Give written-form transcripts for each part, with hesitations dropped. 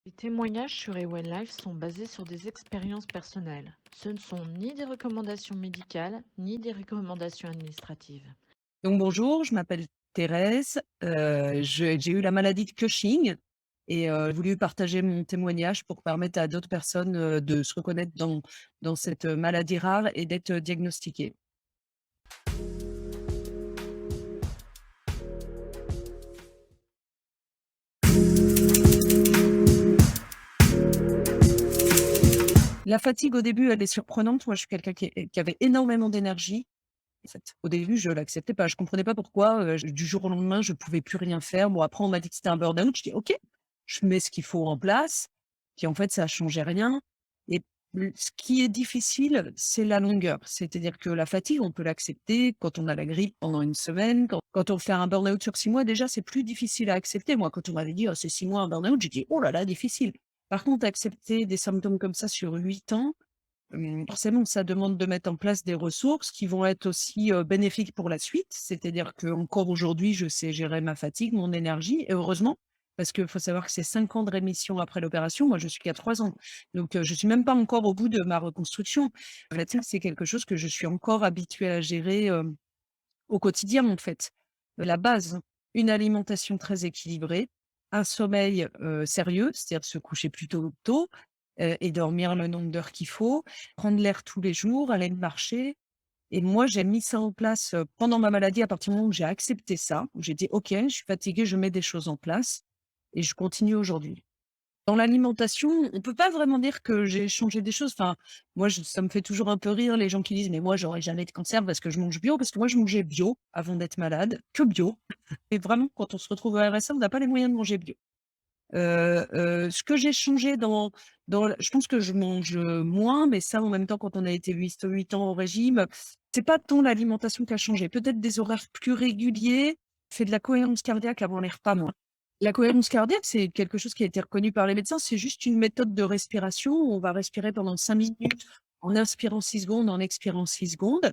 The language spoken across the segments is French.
Les témoignages sur Ewen Life sont basés sur des expériences personnelles. Ce ne sont ni des recommandations médicales, ni des recommandations administratives. Donc bonjour, je m'appelle Thérèse, j'ai eu la maladie de Cushing et j'ai voulu partager mon témoignage pour permettre à d'autres personnes, de se reconnaître dans cette, maladie rare et d'être, diagnostiquées. La fatigue au début, elle est surprenante. Moi, je suis quelqu'un qui avait énormément d'énergie. En fait, au début, je l'acceptais pas. Je comprenais pas pourquoi, du jour au lendemain, je pouvais plus rien faire. Bon, après, on m'a dit que c'était un burn-out. Je dis: «OK». Je mets ce qu'il faut en place. Puis, en fait, ça changeait rien et ce qui est difficile, c'est la longueur. C'est-à-dire que la fatigue, on peut l'accepter quand on a la grippe pendant une semaine. Quand on fait un burn-out sur 6 mois, déjà, c'est plus difficile à accepter. Moi, quand on m'avait dit: «Oh, c'est 6 mois un burn-out», j'ai dit: «Oh là là, difficile». Par contre, accepter des symptômes comme ça sur 8 ans, forcément, ça demande de mettre en place des ressources qui vont être aussi, bénéfiques pour la suite. C'est-à-dire qu'encore aujourd'hui, je sais gérer ma fatigue, mon énergie et heureusement, parce qu'il faut savoir que c'est 5 ans de rémission après l'opération. Moi, je suis qu'à 3 ans. Donc, je suis même pas encore au bout de ma reconstruction. La fatigue, c'est quelque chose que je suis encore habituée à gérer, au quotidien, en fait. La base, une alimentation très équilibrée, un sommeil, sérieux, c'est-à-dire se coucher plutôt tôt, et dormir le nombre d'heures qu'il faut, prendre l'air tous les jours, aller marcher et moi, j'ai mis ça en place, pendant ma maladie à partir du moment où j'ai accepté ça, où j'ai dit: «OK, je suis fatiguée, je mets des choses en place» et je continue aujourd'hui. Dans l'alimentation, on peut pas vraiment dire que j'ai changé des choses. Enfin, moi, ça me fait toujours un peu rire les gens qui disent: «Mais moi, j'aurais jamais de cancer parce que je mange bio», parce que moi, je mangeais bio avant d'être malade, que bio et vraiment, quand on se retrouve au RSA, on n'a pas les moyens de manger bio. Ce que j'ai changé je pense que je mange, moins, mais ça, en même temps, quand on a été 8 ans au régime, c'est pas tant l'alimentation qui a changé. Peut-être des horaires plus réguliers, fait de la cohérence cardiaque avant les repas, moins. La cohérence cardiaque, c'est quelque chose qui a été reconnu par les médecins. C'est juste une méthode de respiration où on va respirer pendant 5 minutes en inspirant 6 secondes, en expirant 6 secondes.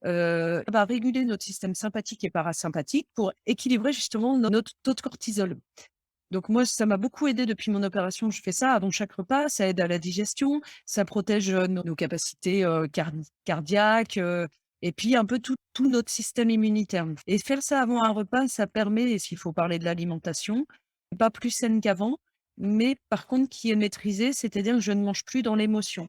Ça va réguler notre système sympathique et parasympathique pour équilibrer justement notre taux de cortisol. Donc moi, ça m'a beaucoup aidé depuis mon opération. Je fais ça avant chaque repas, ça aide à la digestion, ça protège, nos capacités, cardiaques, et puis un peu tout notre système immunitaire et faire ça avant un repas, ça permet et s'il faut parler de l'alimentation, pas plus saine qu'avant, mais par contre qui est maîtrisée, c'est-à-dire que je ne mange plus dans l'émotion.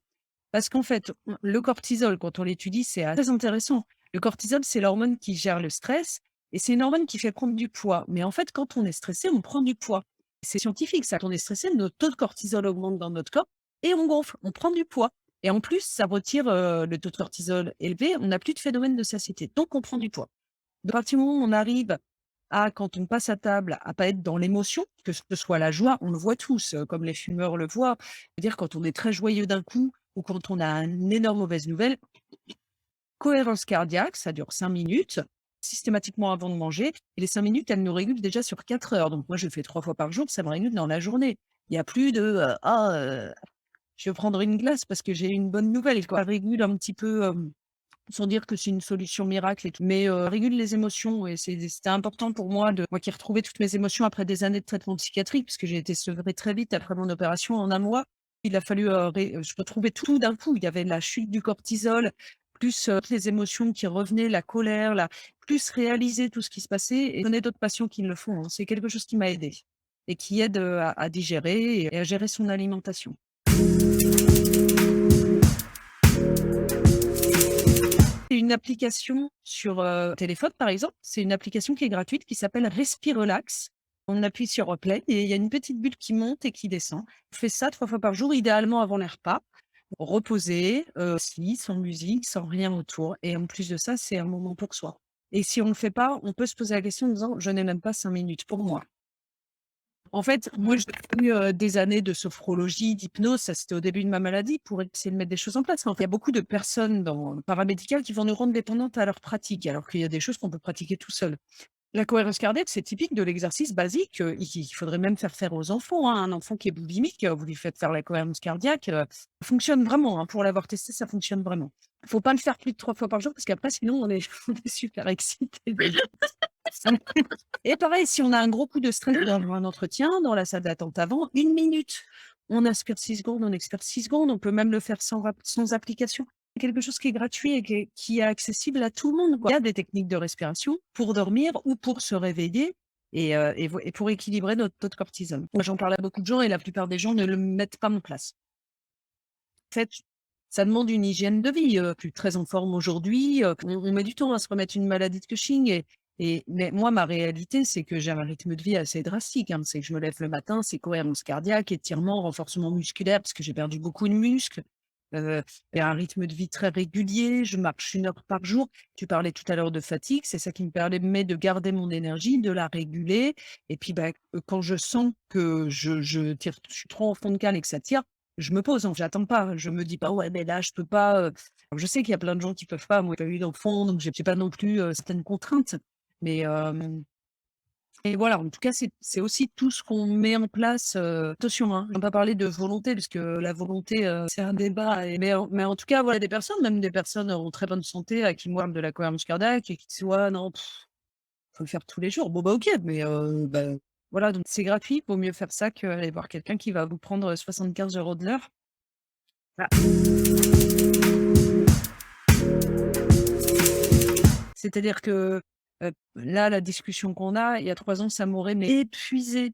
Parce qu'en fait, le cortisol, quand on l'étudie, c'est très intéressant. Le cortisol, c'est l'hormone qui gère le stress et c'est une hormone qui fait prendre du poids. Mais en fait, quand on est stressé, on prend du poids. C'est scientifique ça. Quand on est stressé, notre taux de cortisol augmente dans notre corps et on gonfle, on prend du poids. Et en plus, ça retire le taux de cortisol élevé, on n'a plus de phénomène de satiété. Donc, on prend du poids. À partir du moment où on arrive à, quand on passe à table, à pas être dans l'émotion, que ce soit la joie, on le voit tous, comme les fumeurs le voient. C'est-à-dire quand on est très joyeux d'un coup ou quand on a une énorme mauvaise nouvelle, cohérence cardiaque, ça dure 5 minutes, systématiquement avant de manger et les 5 minutes, elles nous régulent déjà sur 4 heures. Donc moi, je le fais 3 fois par jour, ça me régule dans la journée. Il y a plus de, je vais prendre une glace parce que j'ai une bonne nouvelle, quoi. Ça régule un petit peu, sans dire que c'est une solution miracle et tout, mais régule les émotions et c'était important pour moi qui retrouvais toutes mes émotions après des années de traitement psychiatrique, puisque j'ai été sevrée très vite après mon opération en un mois. Il a fallu, je retrouvais tout d'un coup. Il y avait la chute du cortisol, plus, toutes les émotions qui revenaient, la colère, plus réaliser tout ce qui se passait et je connais d'autres patients qui le font, hein. C'est quelque chose qui m'a aidée et qui aide, à digérer et à gérer son alimentation. C'est une application sur, téléphone, par exemple. C'est une application qui est gratuite qui s'appelle Respirelax. On appuie sur play et il y a une petite bulle qui monte et qui descend. On fait ça 3 fois par jour, idéalement avant les repas. Reposé, assis, sans musique, sans rien autour et en plus de ça, c'est un moment pour soi et si on ne le fait pas, on peut se poser la question en disant: «Je n'ai même pas 5 minutes pour moi». En fait, moi, j'ai eu, des années de sophrologie, d'hypnose, ça c'était au début de ma maladie pour essayer de mettre des choses en place. En fait, il y a beaucoup de personnes dans le paramédical qui vont nous rendre dépendantes à leur pratique, alors qu'il y a des choses qu'on peut pratiquer tout seul. La cohérence cardiaque, c'est typique de l'exercice basique, qu'il faudrait même faire aux enfants, hein. Un enfant qui est boulimique, vous lui faites faire la cohérence cardiaque, ça fonctionne vraiment, hein. Pour l'avoir testé, ça fonctionne vraiment. Faut pas le faire plus de 3 fois par jour parce qu'après sinon on est on est super excités. Et pareil, si on a un gros coup de stress dans un entretien, dans la salle d'attente avant, 1 minute. on inspire 6 secondes, on expire 6 secondes, on peut même le faire sans application. C'est quelque chose qui est gratuit et qui est accessible à tout le monde, quoi. Il y a des techniques de respiration pour dormir ou pour se réveiller et pour équilibrer notre taux de cortisol. Moi, j'en parle à beaucoup de gens et la plupart des gens ne le mettent pas en place. En fait, ça demande une hygiène de vie, je suis très en forme aujourd'hui, on met du temps à se remettre une maladie de Cushing mais moi, ma réalité, c'est que j'ai un rythme de vie assez drastique, hein. C'est que je me lève le matin, c'est cohérence cardiaque, étirements, renforcement musculaire parce que j'ai perdu beaucoup de muscles, j'ai un rythme de vie très régulier, je marche 1 heure par jour. Tu parlais tout à l'heure de fatigue, c'est ça qui me permet de garder mon énergie, de la réguler et puis, bah, quand je sens que je suis trop en fond de cale et que ça tire, je me pose, hein, j'attends pas. Je me dis pas: «Ouais, mais là, je peux pas», alors je sais qu'il y a plein de gens qui peuvent pas. Moi, j'ai pas eu d'enfant, donc j'ai pas non plus, certaines contraintes. Mais, et voilà, en tout cas, c'est aussi tout ce qu'on met en place, attention, hein, on va pas parler de volonté parce que la volonté, c'est un débat mais en tout cas, voilà, des personnes, même des personnes en très bonne santé à qui moi, de la cohérence cardiaque et qui disent: «Ouais, non, faut le faire tous les jours». Bon, bah, OK, mais, bah, voilà, donc c'est gratuit, vaut mieux faire ça qu'aller voir quelqu'un qui va vous prendre 75 € de l'heure. Bah, c'est-à-dire que, là, la discussion qu'on a, il y a 3 ans, ça m'aurait mais épuisée,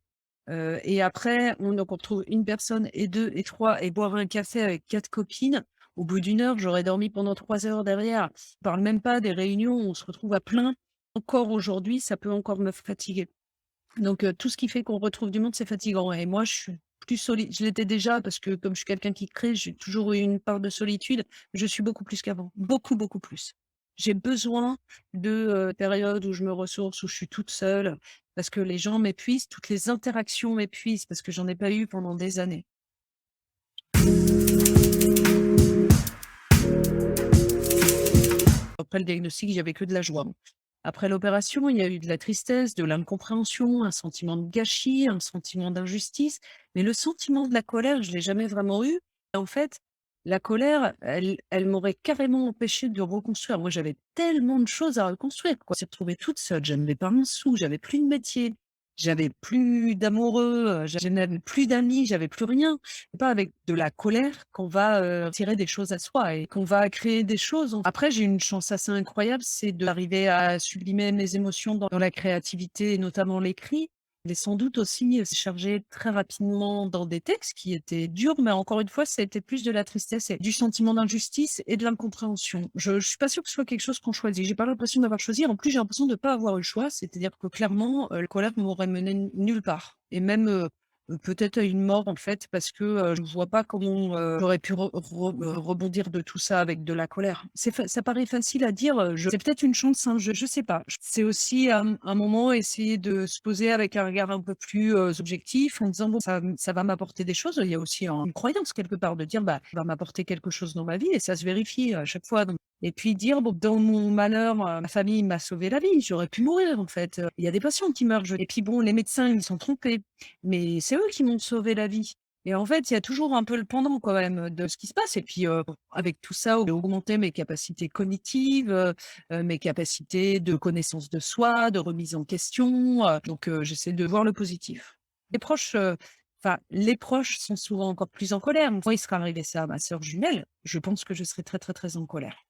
et après, on retrouve une personne et 2 et 3 et boire un café avec 4 copines. Au bout d'une heure, j'aurais dormi pendant 3 heures derrière. Je parle même pas des réunions où on se retrouve à plein. Encore aujourd'hui, ça peut encore me fatiguer. Donc, tout ce qui fait qu'on retrouve du monde, c'est fatigant et moi, je suis plus je l'étais déjà parce que comme je suis quelqu'un qui crée, j'ai toujours eu une part de solitude. Je suis beaucoup plus qu'avant, beaucoup, beaucoup plus. J'ai besoin de, périodes où je me ressource, où je suis toute seule, parce que les gens m'épuisent, toutes les interactions m'épuisent parce que j'en ai pas eu pendant des années. Après le diagnostic, il y avait que de la joie. Après l'opération, il y a eu de la tristesse, de l'incompréhension, un sentiment de gâchis, un sentiment d'injustice, mais le sentiment de la colère, je l'ai jamais vraiment eu. Et en fait, la colère, elle m'aurait carrément empêché de reconstruire. Moi, j'avais tellement de choses à reconstruire, quoi. Je me suis retrouvée toute seule, j'avais pas un sou, j'avais plus de métier, j'avais plus d'amoureux, je n'avais plus d'amis, j'avais plus rien. C'est pas avec de la colère qu'on va, tirer des choses à soi et qu'on va créer des choses. Après, j'ai une chance assez incroyable, c'est d'arriver à sublimer mes émotions dans la créativité et notamment l'écrit. Mais sans doute aussi, s'est chargé très rapidement dans des textes qui étaient durs, mais encore une fois, c'était plus de la tristesse et du sentiment d'injustice et de l'incompréhension. Je suis pas sûre que ce soit quelque chose qu'on choisit. J'ai pas l'impression d'avoir choisi. En plus, j'ai l'impression de pas avoir eu le choix. C'est-à-dire que clairement, la colère m'aurait mené nulle part et même, peut-être à une mort en fait parce que, je vois pas comment, j'aurais pu rebondir de tout ça avec de la colère. Ça paraît facile à dire, je c'est peut-être une chance, hein, je sais pas. C'est aussi un moment essayer de se poser avec un regard un peu plus, objectif en disant: «Bon ça va m'apporter des choses». Il y a aussi une croyance quelque part de dire: «Bah, ça va m'apporter quelque chose dans ma vie» et ça se vérifie à chaque fois donc et puis dire: «Bon, dans mon malheur, ma famille m'a sauvé la vie, j'aurais pu mourir en fait, il y a des patients qui meurent, je et puis bon, les médecins, ils se sont trompés, mais c'est eux qui m'ont sauvé la vie». Et en fait, il y a toujours un peu le pendant quand même de ce qui se passe et puis, avec tout ça, j'ai augmenté mes capacités cognitives, mes capacités de connaissance de soi, de remise en question, donc j'essaie de voir le positif. Les proches, les proches sont souvent encore plus en colère. Moi, il serait arrivé ça à ma sœur jumelle, je pense que je serais très, très, très en colère.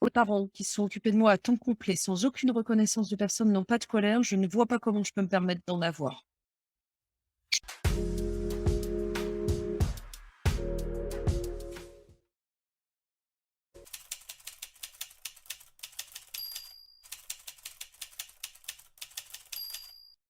Les parents qui se sont occupés de moi à temps complet, sans aucune reconnaissance de personne, n'ont pas de colère, je ne vois pas comment je peux me permettre d'en avoir.